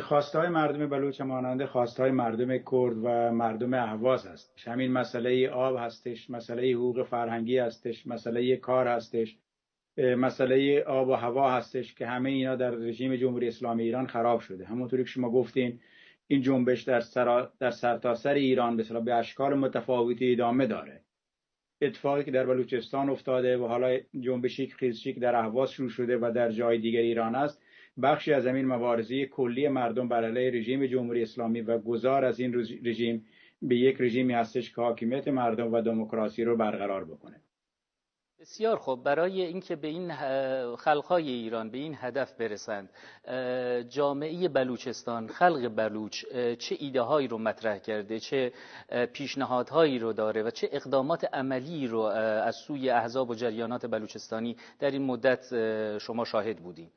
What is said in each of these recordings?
خواستهای مردم بلوچ مانند خواستهای مردم کرد و مردم اهواز هست. همین مسئله آب هستش، مسئله حقوق فرهنگی هستش، مسئله کار هستش، مسئله آب و هوا هستش که همه اینا در رژیم جمهوری اسلامی ایران خراب شده. همونطوری که شما گفتین این جنبش در سرتاسر ایران به اشکال متفاوتی ادامه داره. اتفاقی که در بلوچستان افتاده و حالا جنبشی که خیزشی که در اهواز شروع شده و در جای دیگر ایران است، بخشی از همین مبارزه کلی مردم بر علیه رژیم جمهوری اسلامی و گذار از این رژیم به یک رژیمی هستش که حاکمیت مردم و دموکراسی رو برقرار بکنه. بسیار خوب. برای اینکه به این خلقهای ایران به این هدف برسند، جامعه بلوچستان، خلق بلوچ چه ایده هایی رو مطرح کرده، چه پیشنهادهایی رو داره و چه اقدامات عملی رو از سوی احزاب و جریانات بلوچستانی در این مدت شما شاهد بودیم؟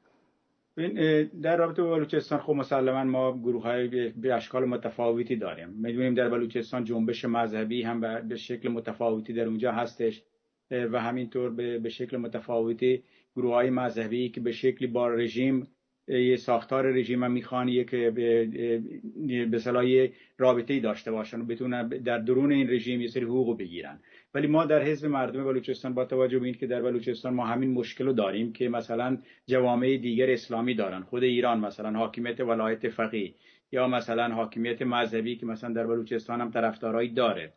در رابطه با بلوچستان خب مسلما ما گروه‌های به اشکال متفاوتی داریم. می‌دونیم در بلوچستان جنبش مذهبی هم به شکل متفاوتی در اونجا هستش و همینطور به شکل متفاوتی گروه‌های مذهبی که به شکلی با رژیم یه ساختار رژیم هم میخوان که به اصطلاح رابطه‌ای داشته باشن و بتونن در درون این رژیم یه سری حقوق بگیرن. ولی ما در حزب مردم بلوچستان با توجه به اینکه در بلوچستان ما همین مشکل رو داریم که مثلا جوامع دیگر اسلامی دارن، خود ایران مثلا حاکمیت ولایت فقیه یا مثلا حاکمیت مذهبی که مثلا در بلوچستان هم طرفدارایی داره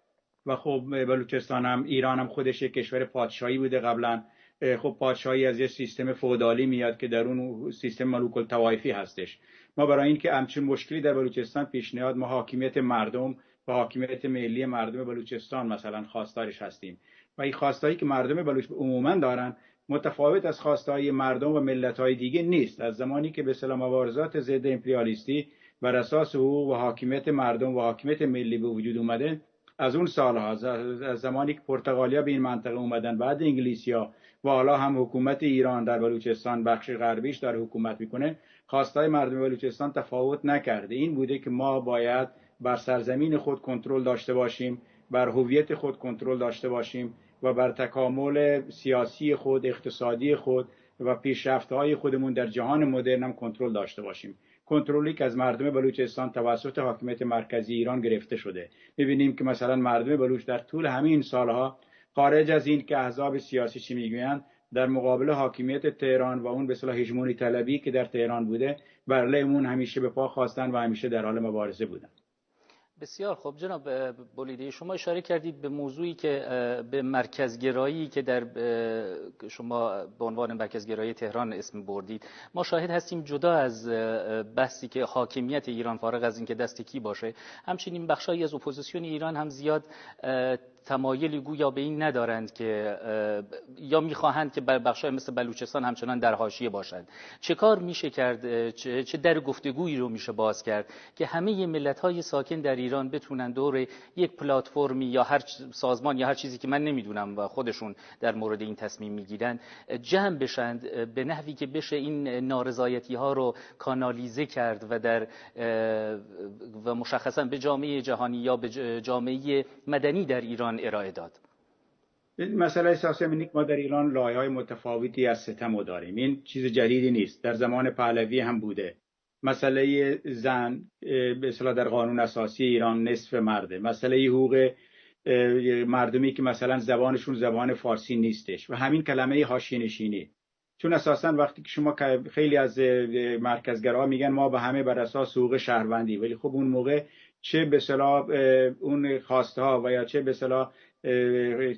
و خب بلوچستان هم ایران هم خودش یک کشور پادشاهی بوده قبلا. خب پادشاهی از یه سیستم فئودالی میاد که در اون سیستم ملوک الطوایفی هستش. ما برای اینکه همچین مشکلی در بلوچستان پیش نیاد، ما حاکمیت مردم و حاکمیت ملی مردم بلوچستان مثلا خواستارش هستیم و این خواستایی که مردم بلوچ عموما دارن متفاوت از خواستای مردم و ملت‌های دیگه نیست. از زمانی که به اصطلاح مبارزات ضد امپریالیستی بر اساس حقوق و حاکمیت مردم و حاکمیت ملی به وجود اومده، از اون سالها، از زمانی که پرتغالیا به این منطقه اومدن، بعد انگلیسیا و حالا هم حکومت ایران در بلوچستان بخش غربیش داره حکومت میکنه، خواستای مردم بلوچستان تفاوت نکرده. این بوده که ما باید بر سرزمین خود کنترل داشته باشیم، بر هویت خود کنترل داشته باشیم و بر تکامل سیاسی خود، اقتصادی خود و پیشرفت‌های خودمون در جهان مدرن هم کنترل داشته باشیم. کنترلی که از مردم بلوچستان توسط حاکمیت مرکزی ایران گرفته شده. می‌بینیم که مثلا مردم بلوچ در طول همین سالها خارج از این که احزاب سیاسی چی میگویند، در مقابل حاکمیت تهران و اون به اصطلاح هژمونی طلبی که در تهران بوده، بر علیه اون همیشه به پا خواستن و همیشه در حال مبارزه بودن. بسیار خوب. جناب بولیدی، شما اشاره کردید به موضوعی که به مرکزگرایی که در شما به عنوان مرکزگرایی تهران اسم بردید. ما شاهد هستیم جدا از بحثی که حاکمیت ایران فارغ از اینکه دست کی باشه، همچنین بخشایی از اپوزیسیون ایران هم زیاد تمایلی گویا به این ندارند که یا میخواهند که بخشای مثل بلوچستان همچنان در حاشیه باشند. چه کار میشه کرد، چه در گفتگویی رو میشه باز کرد که همه ملت‌های ساکن در ایران بتونن دور یک پلتفرمی یا هر سازمان یا هر چیزی که من نمیدونم و خودشون در مورد این تصمیم میگیرن جمع بشند به نحوی که بشه این نارضایتی ها رو کانالیزه کرد و مشخصا به جامعه جهانی یا به جامعه مدنی در ایران ارائه داد. مسئله اساسی اینه که ما در ایران لایه‌های متفاوتی از ستم داریم. این چیز جدیدی نیست، در زمان پهلوی هم بوده. مسئله زن به اصطلاح در قانون اساسی ایران نصف مرده. مسئله حقوق مردمی که مثلا زبانشون زبان فارسی نیستش و همین کلمه حاشیه‌نشینی، چون اساسا وقتی که شما خیلی از مرکزگراها میگن ما به همه بر اساس حقوق شهروندی، ولی خب اون موقع چه به اصطلاح اون خواسته ها و یا چه به اصطلاح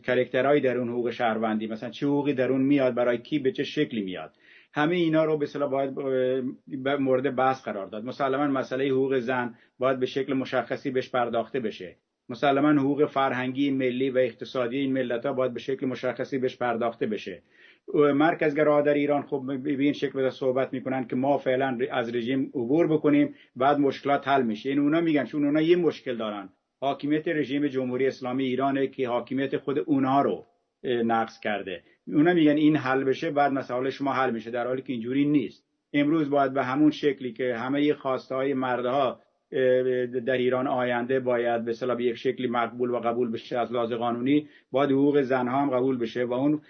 کاراکترهایی در اون حقوق شهروندی، مثلا چه حقوقی در اون میاد، برای کی، به چه شکلی میاد، همه اینا رو به اصطلاح باید مورد بحث قرار داد. مسلما مسئله حقوق زن باید به شکل مشخصی بهش پرداخته بشه. مسلما حقوق فرهنگی، ملی و اقتصادی این ملت‌ها باید به شکل مشخصی بهش پرداخته بشه. مرکزگراها در ایران خب به این شکل صحبت میکنن که ما فعلا از رژیم عبور بکنیم بعد مشکلات حل میشه. این اونا میگن چون اونا یه مشکل دارن، حاکمیت رژیم جمهوری اسلامی ایرانه که حاکمیت خود اونها رو نقض کرده. اونا میگن این حل بشه بعد مسائل شما حل میشه، در حالی که اینجوری نیست. امروز باید به همون شکلی که همه خواستهای مردها در ایران آینده باید به اصطلاح به یک شکلی مقبول و قبول بشه از لحاظ قانونی، باید حقوق زنها هم قبول بشه و اون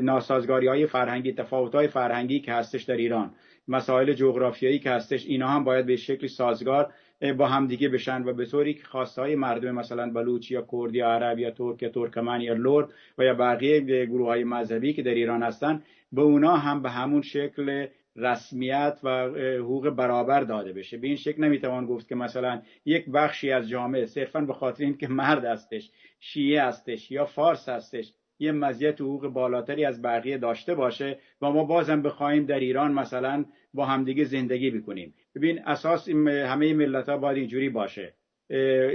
ناسازگاری‌های فرهنگی، تفاوت‌های فرهنگی که هستش در ایران مسائل جغرافیایی که هستش، اینا هم باید به شکلی سازگار با هم دیگه بشن و به طوری که خواستهای مردم مثلا بلوچ یا کرد یا عرب یا ترک یا ترکمن یا لرد و یا بقیه گروه‌های مذهبی که در ایران هستن، به اونا هم به همون شکل رسمیت و حقوق برابر داده بشه. به این شکل نمیتوان گفت که مثلا یک بخشی از جامعه صرفاً به خاطر اینکه مرد هستش، شیعه هستش یا فارس هستش، یه مزیت حقوق بالاتری از بقیه داشته باشه و ما بازم بخوایم در ایران مثلا با همدیگه زندگی بکنیم. ببین اساس همه ملت‌ها باید اینجوری باشه.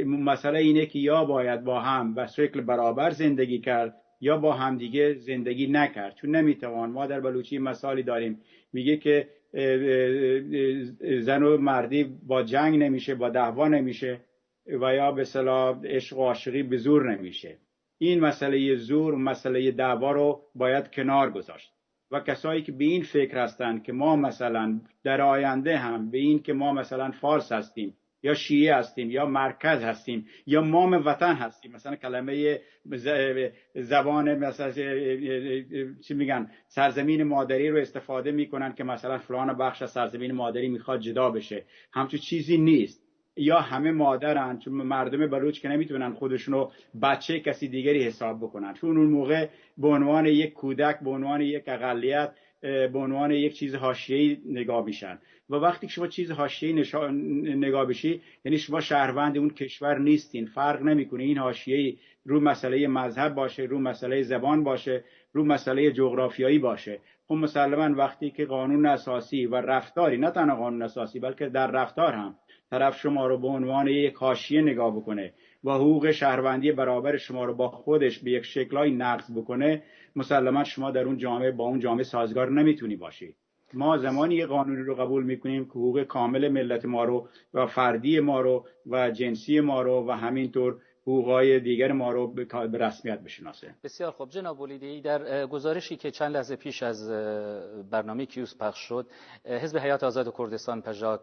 مسئله اینه که یا باید با هم به شکل برابر زندگی کرد یا با همدیگه زندگی نکرد، چون نمیتوان. ما در بلوچی مثالی داریم میگه که زن و مردی با جنگ نمیشه، با دعوا نمیشه و یا به اصطلاح عشق و عاشقی به زور نمیشه. این مسئله زور و مسئله دعوا رو باید کنار گذاشت و کسایی که به این فکر هستند که ما مثلا در آینده هم به این که ما مثلا فارس هستیم یا شیعه هستیم یا مرکز هستیم یا مام وطن هستیم، مثلا کلمه زبان مثلا چی میگن سرزمین مادری رو استفاده میکنن که مثلا فلان بخش از سرزمین مادری میخواد جدا بشه، همچون چیزی نیست. یا همه مادرن، چون مردم بلوچ که نمیتونن خودشونو بچه کسی دیگری حساب بکنن، چون اون موقع به عنوان یک کودک، به عنوان یک اقلیت، به عنوان یک چیز حاشیه‌ای نگاه میشن. و وقتی که شما چیز حاشیه‌ای نگاه بشی، یعنی شما شهروند اون کشور نیستین. فرق نمیکنه این حاشیه‌ای رو مسئله مذهب باشه، رو مسئله زبان باشه، رو مسئله جغرافیایی باشه. خب مسلماً وقتی که قانون اساسی و رفتاری، نه تنها قانون اساسی بلکه در رفتار هم طرف شما رو به عنوان یک حاشیه نگاه بکنه و حقوق شهروندی برابر شما رو با خودش به یک شکلای نقض بکنه، مسلماً شما در اون جامعه با اون جامعه سازگار نمیتونی باشی. ما زمانی یک قانونی رو قبول میکنیم که حقوق کامل ملت ما رو و فردی ما رو و جنسی ما رو و همینطور حقوقهای دیگر ما رو به رسمیت بشناسه. بسیار خوب جناب ولیدی، در گزارشی که چند لحظه پیش از برنامه کیوس پخش شد، حزب حیات آزاد کردستان پژاک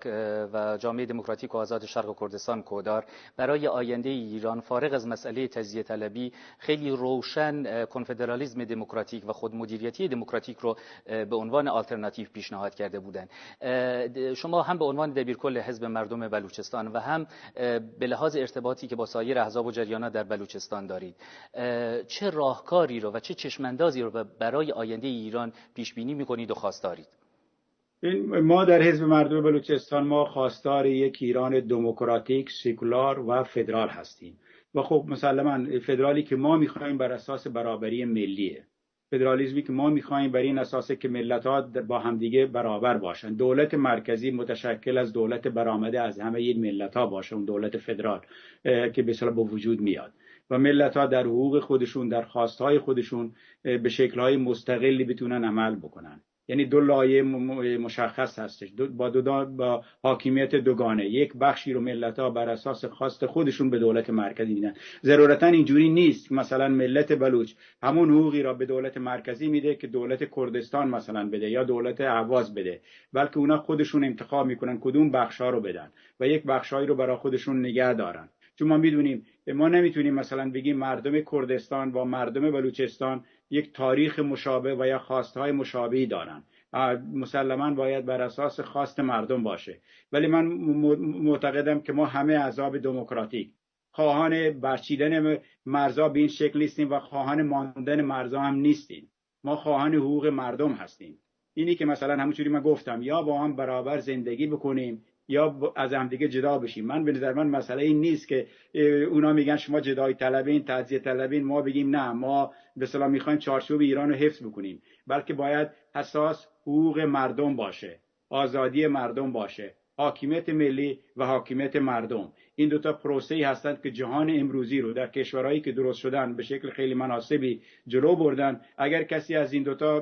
و جامعه دموکراتیک و آزاد شرق کردستان کودار برای آینده ایران فارغ از مسئله تجزیه طلبی خیلی روشن کنفدرالیسم دموکراتیک و خودمدیریتی دموکراتیک رو به عنوان آلترناتیو پیشنهاد کرده بودند. شما هم به عنوان دبیرکل حزب مردم بلوچستان و هم به لحاظ ارتباطی که با سایر احزاب و جریانات در بلوچستان دارید، چه راهکاری رو و چه چشماندازی رو برای آینده ایران پیش بینی می‌کنید و خواست دارید؟ ما در حزب مردم بلوچستان ما خواستار یک ایران دموکراتیک، سکولار و فدرال هستیم و خب مسلماً فدرالی که ما می‌خوایم بر اساس برابری ملیه. فدرالیسمی که ما می‌خوایم بر این اساسه که ملت‌ها با همدیگه برابر باشن. دولت مرکزی متشکل از دولت برآمده از همه این ملت‌ها باشه، اون دولت فدرال که به اصطلاح به وجود میاد و ملت‌ها در حقوق خودشون، در خواست‌های خودشون به شکل‌های مستقلی بتونن عمل بکنن. یعنی دو لایه مشخص هستش با حاکمیت دوگانه. یک بخشی رو ملت‌ها بر اساس خواست خودشون به دولت مرکزی میدن. ضرورتاً اینجوری نیست مثلا ملت بلوچ همون حقوقی را به دولت مرکزی میده که دولت کردستان مثلا بده یا دولت اهواز بده، بلکه اونا خودشون انتخاب میکنن کدوم بخشا رو بدن و یک بخشایی رو برای خودشون نگه دارن. چون ما میدونیم ما نمیتونیم مثلا بگیم مردم کردستان با مردم بلوچستان یک تاریخ مشابه و یا خواستهای مشابهی دارن. مسلماً باید بر اساس خواست مردم باشه. ولی من معتقدم که ما همه احزاب دموکراتیک خواهان برچیدن مرزها به این شکل نیستیم و خواهان ماندن مرزها هم نیستیم. ما خواهان حقوق مردم هستیم. اینی که مثلا همونجوری من گفتم یا با هم برابر زندگی بکنیم یا از هم دیگه جدا بشیم. من به نظر من مسئله این نیست که اونا میگن شما جدایی طلبین، تجزیه طلبین، ما بگیم نه، ما به اصطلاح میخوایم چارچوب ایران رو حفظ بکنیم، بلکه باید اساس حقوق مردم باشه، آزادی مردم باشه، حاکمیت ملی و حاکمیت مردم. این دوتا پروسه‌ای هستند که جهان امروزی رو در کشورهایی که درست شدن به شکل خیلی مناسبی جلو بردن. اگر کسی از این دوتا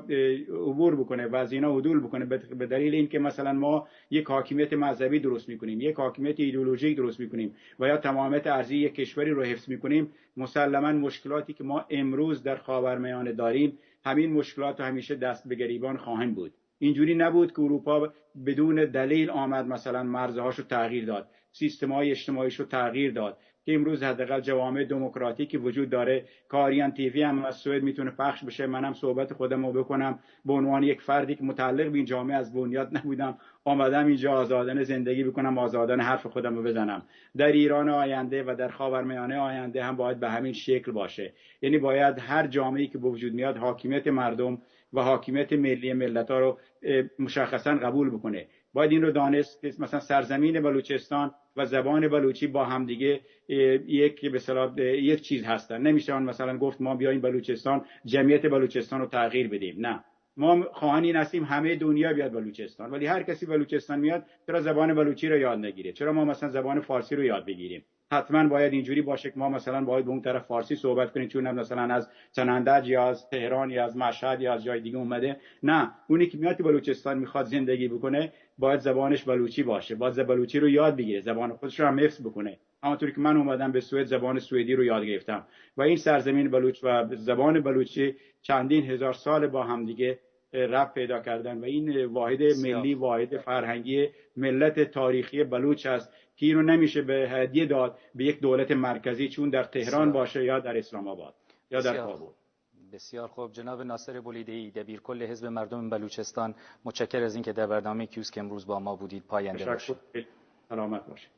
عبور بکنه و از اینا عدول بکنه به دلیل اینکه مثلا ما یک حاکمیت مذهبی درست میکنیم، یک حاکمیت ایدئولوژیک درست میکنیم و یا تمامیت ارضی یک کشوری رو حفظ میکنیم، مسلماً مشکلاتی که ما امروز در خاورمیانه داریم همین مشکلات همیشه دست به گریبان خواهند بود. اینجوری نبود که اروپا بدون دلیل آمد مثلا مرزهاشو تغییر داد، سیستم‌های اجتماعیشو تغییر داد، که امروز حداقل جوامع دموکراتیکی وجود داره. کاریان تیوی هم از سوئد میتونه پخش بشه، منم صحبت خودم رو بکنم به عنوان یک فردی که متعلق به این جامعه از بنیاد نبودم، آمدم اینجا آزادانه زندگی بکنم، آزادانه حرف خودم رو بزنم. در ایران آینده و در خاورمیانه آینده هم باید به همین شکل باشه. یعنی باید هر جامعه‌ای که به وجود میاد حاکمیت مردم و حاکمیت ملی ملت‌ها رو مشخصا قبول بکنه. باید این رو دانست که مثلا سرزمین بلوچستان و زبان بلوچی با هم دیگه یک به اصطلاح یک چیز هستن. نمیشه مثلا گفت ما بیایم بلوچستان جمعیت بلوچستان رو تغییر بدیم. نه، ما خواهان این هستیم همه دنیا بیاد بلوچستان، ولی هر کسی بلوچستان میاد چرا زبان بلوچی رو یاد نگیره؟ چرا ما مثلا زبان فارسی رو یاد بگیریم؟ حتما باید اینجوری باشه که ما مثلا باید به اون طرف فارسی صحبت کنیم چون مثلا از سنندج یا از تهران یا از مشهد یا از جای دیگه اومده. نه، اونی که میاد بلوچستان میخواد زندگی بکنه باید زبانش بلوچی باشه، باید بلوچی رو یاد بگیره، زبان خودش رو هم حفظ بکنه. همونطوری که من اومدم به سوئد زبان سوئدی رو یاد گرفتم و این سرزمین بلوچ و زبان بلوچی چندین هزار سال با هم دیگه ربط پیدا کردن و این واحد ملی، واحد فرهنگی ملت تاریخی بلوچ است که اینو نمیشه به هدیه داد به یک دولت مرکزی، چون در تهران باشه یا در اسلام آباد یا در کابل. بسیار خوب. جناب ناصر بولیده‌ای، دبیرکل حزب مردم بلوچستان، متشکرم از اینکه در برنامه کیوسک امروز با ما بودید. پاینده باشید. سلامت باشید.